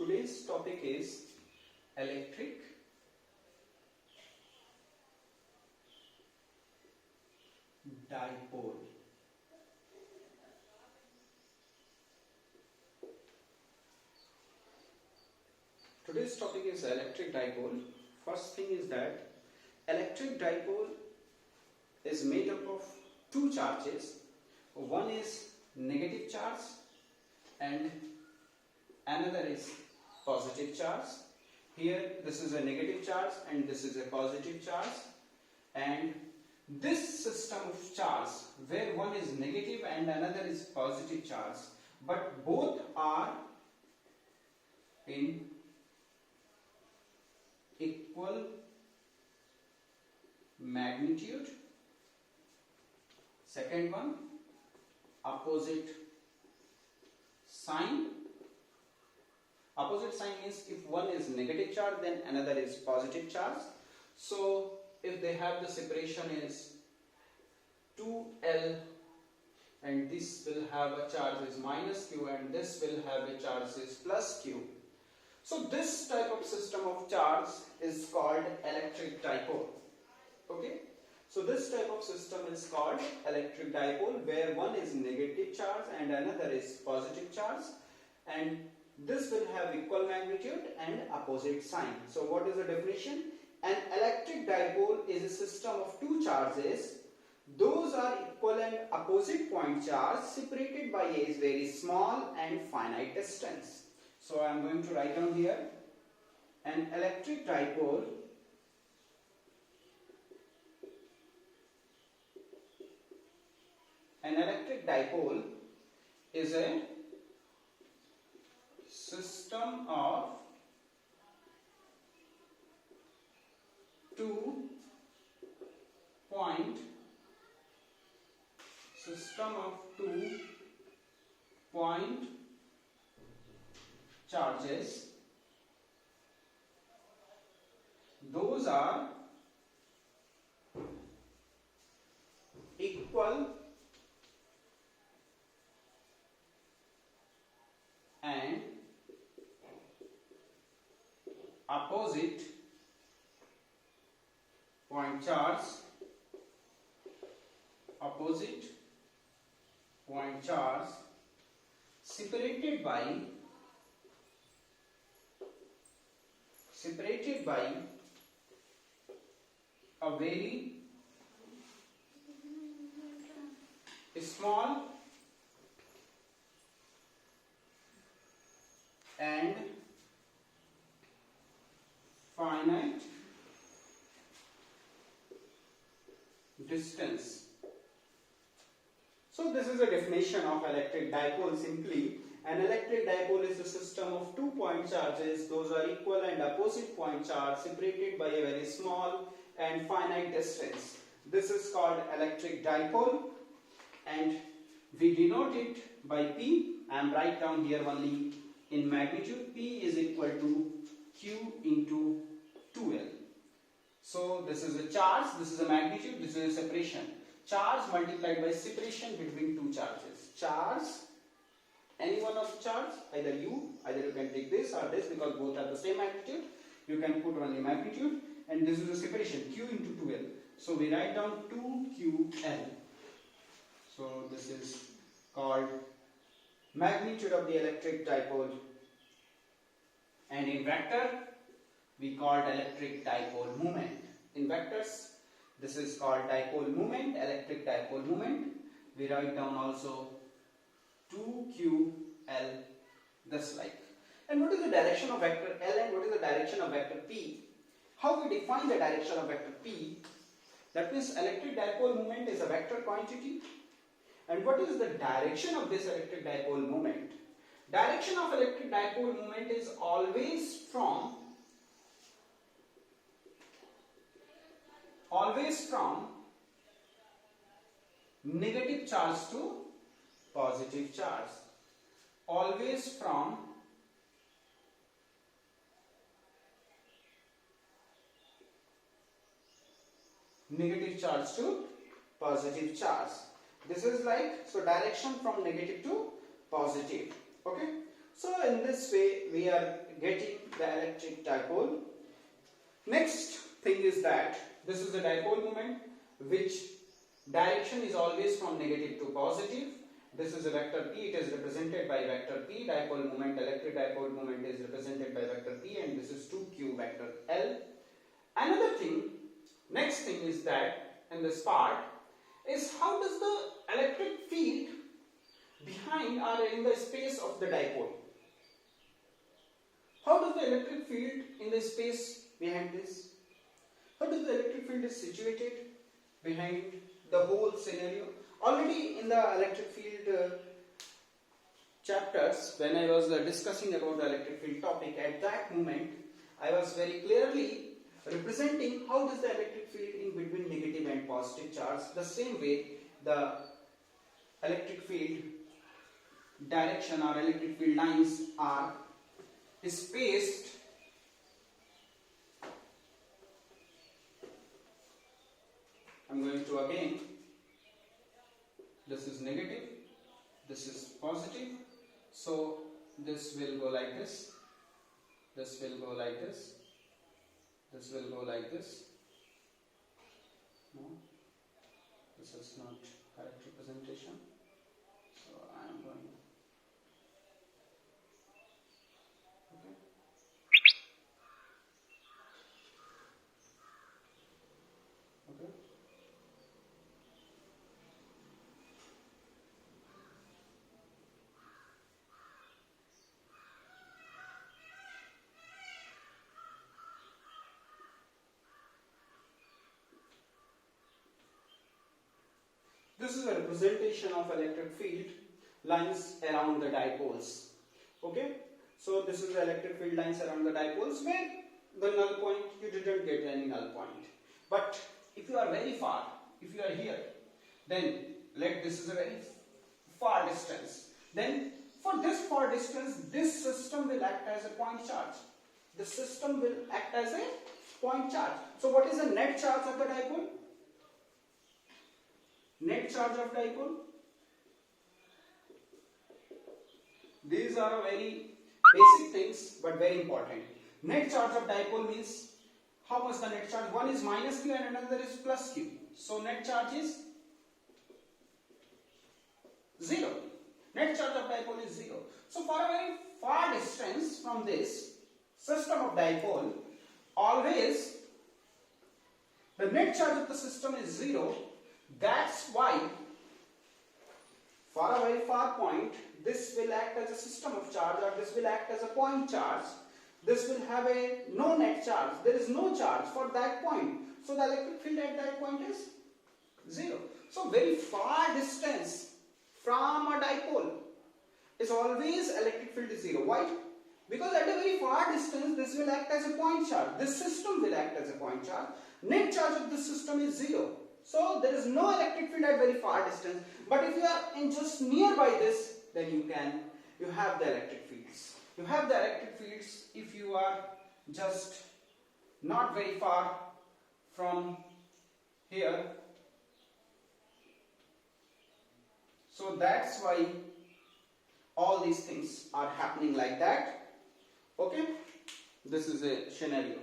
Today's topic is electric dipole. Today's topic is electric dipole. First thing is that electric dipole is made up of two charges. One is negative charge and another is positive charge. Here this is a negative charge and this is a positive charge, and this system of charge where one is negative and another is positive charge, but both are in equal magnitude. Second one, opposite sign. Opposite sign means if one is negative charge then another is positive charge. So if they have the separation is 2L and this will have a charge is minus Q and this will have a charge is plus Q. So this type of system of charge is called electric dipole. Okay. So this type of system is called electric dipole where one is negative charge and another is positive charge, and this will have equal magnitude and opposite sign. So what is the definition? An electric dipole is a system of two charges. Those are equal and opposite point charge separated by a very small and finite distance. So I am going to write down here an electric dipole is a system of two point charges. Those are equal and opposite point charge, separated by a very small and finite distance. So this is a definition of electric dipole. Simply, an electric dipole is a system of two point charges. Those are equal and opposite point charge separated by a very small and finite distance. This is called electric dipole, and we denote it by P. I am write down here only in magnitude. P is equal to Q into 2L. So this is a charge, this is a magnitude, this is a separation. Charge multiplied by separation between two charges. Charge, any one of charge, either you can take this or this because both have the same magnitude. You can put only magnitude, and this is a separation, Q into 2L. So we write down 2QL. So this is called magnitude of the electric dipole. And in vector, we called electric dipole moment. In vectors, this is called dipole moment, electric dipole moment. We write down also 2QL, this like. And what is the direction of vector L and what is the direction of vector P? How we define the direction of vector P? That means electric dipole moment is a vector quantity. And what is the direction of this electric dipole moment? Direction of electric dipole moment is always from negative charge to positive charge. Always from negative charge to positive charge. This is like, so direction from negative to positive. Okay. So in this way we are getting the electric dipole. Next thing is that this is a dipole moment which direction is always from negative to positive. This is a vector p, it is represented by vector p. Dipole moment, electric dipole moment is represented by vector p, and this is 2q vector L. Another thing, next thing is that in this part is how does the electric field behind or in the space of the dipole. How does the electric field in the space behind this? How does the electric field is situated behind the whole scenario? Already in the electric field chapters, when I was discussing about the electric field topic, at that moment I was very clearly representing how does the electric field in between negative and positive charge. The same way the electric field direction or electric field lines are spaced I'm going to again, this is negative, this is positive, so this will go like this, this will go like this, this will go like this. No, this is not correct representation, so I am going, okay. Okay. This is a representation of electric field lines around the dipoles. Okay, so this is the electric field lines around the dipoles where the null point, you didn't get any null point. But if you are very far, if you are here, then this is a very far distance. Then for this far distance, this system will act as a point charge. The system will act as a point charge. So what is the net charge of the dipole? Net charge of dipole. These are very basic things but very important. Net charge of dipole means how much the net charge? One is minus q and another is plus q. So net charge is 0. Net charge of dipole is 0. So for a very far distance from this system of dipole, always the net charge of the system is 0. That's why for a very far point, this will act as a system of charge, or this will act as a point charge. This will have a no net charge. There is no charge for that point. So the electric field at that point is 0. So very far distance from a dipole is always electric field is 0. Why? Because at a very far distance, this will act as a point charge. This system will act as a point charge. Net charge of this system is 0. So there is no electric field at very far distance. But if you are in just nearby this, then you have the electric fields. You have the electric fields if you are just not very far from here. So that's why all these things are happening like that. Okay, this is a scenario.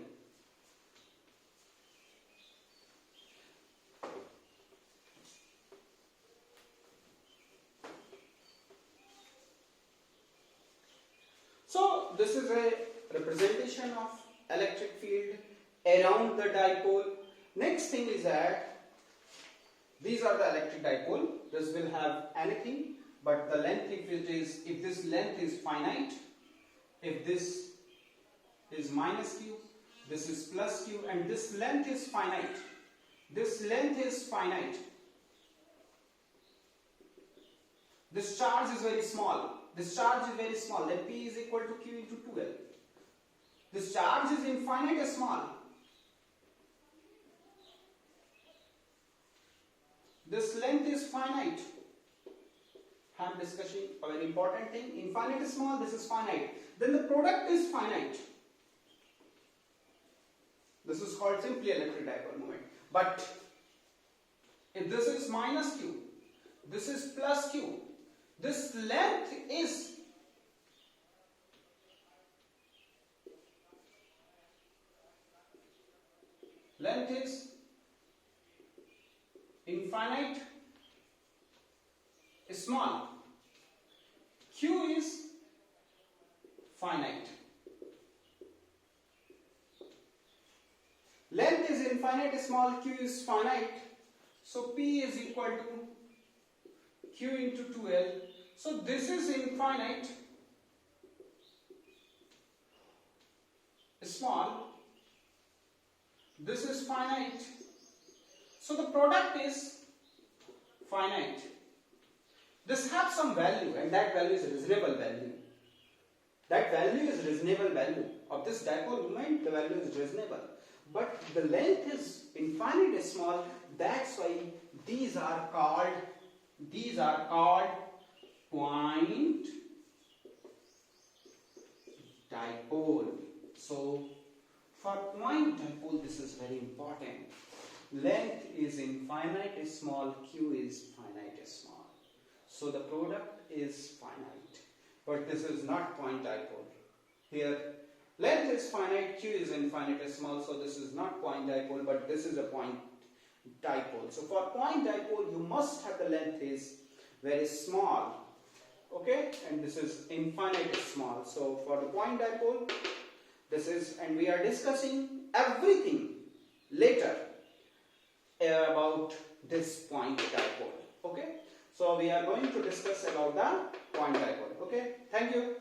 So this is a representation of electric field around the dipole. Next thing is that these are the electric dipole. This will have anything, but the length, if this length is finite, if this is minus q, this is plus q, and this length is finite. This length is finite. This charge is very small. This charge is very small, then P is equal to Q into 2L. This charge is infinite small. This length is finite. I am discussing a very important thing. Infinite is small, this is finite. Then the product is finite. This is called simply electric dipole moment. But if this is minus Q, this is plus Q, this length is length is infinite small, q is finite. Length is infinite small, q is finite, so p is equal to q into 2l. So this is infinite small, this is finite, so the product is finite. This has some value, and that value is reasonable value. That value is reasonable value of this dipole moment. The value is reasonable, but the length is infinite small. That's why these are called point dipole. So for point dipole, this is very important. Length is infinite small, q is finite small. So the product is finite, but this is not point dipole. Here length is finite, q is infinite small, so this is not point dipole, but this is a point dipole. So for point dipole, you must have the length is very small, okay, and this is infinite small. So for the point dipole, this is, and we are discussing everything later about this point dipole, okay. So we are going to discuss about the point dipole, okay. Thank you.